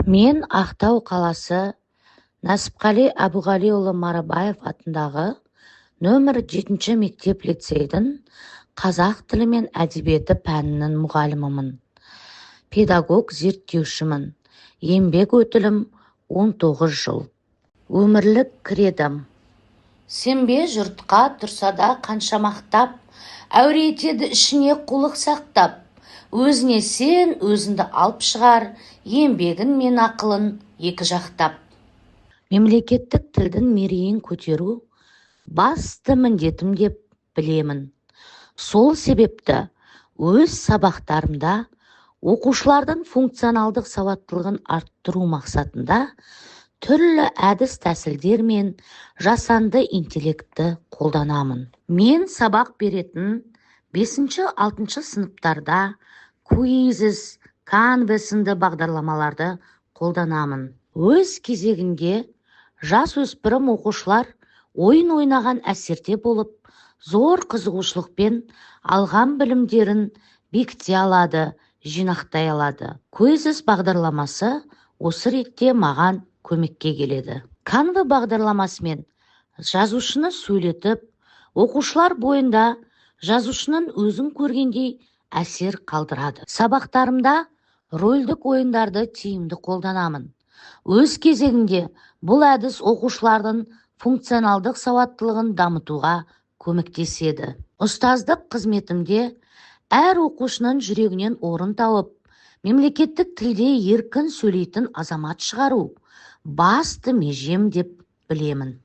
Мен Ақтау қаласы Нәсіпқали Әбуғалиұлы Марабаев атындағы нөмір 7 мектеп-лицейдің қазақ тілі мен әдебиеті пәнінің мұғалімімін. Педагог зерттеушімін. Еңбек өтілім 19 жыл. Өмірлік кредом. Сенбе жұртқа тұрса да қанша мақтап, әуре етеді ішіне қулық сақтап. Өзіне сен өзіңді алып шығар, еңбегін мен ақылын екі жақтап. Мемлекеттік тілдің мерейін көтеру басты міндетім деп білемін. Сол себепті өз сабақтарымда оқушылардың функционалдық сауаттылығын арттыру мақсатында түрлі әдіс-тәсілдер мен жасанды интеллектті қолданамын. Мен сабақ беретін 5-6 сыныптарда Quizzes, Canva сынды бағдарламаларды қолданамын. Өз кезегінде жасөспірім оқушылар ойын ойнаған әсерде болып, зор қызығушылықпен алған білімдерін бекіте алады, жинақтай алады. Quizzes бағдарламасы осы ретте маған көмекке келеді. Canva бағдарламасымен жазушыны сөйлетіп, оқушылар бойында жазушының өзін көргендей әсер қалдырады. Сабақтарымда рөлдік ойындарды тиімді қолданамын. Өз кезегінде бұл әдіс оқушылардың функционалдық сауаттылығын дамытуға көмектеседі. Ұстаздық қызметімде әр оқушының жүрегінен орын тауып, мемлекеттік тілде еркін сөйлейтін азамат шығару басты межем деп білемін.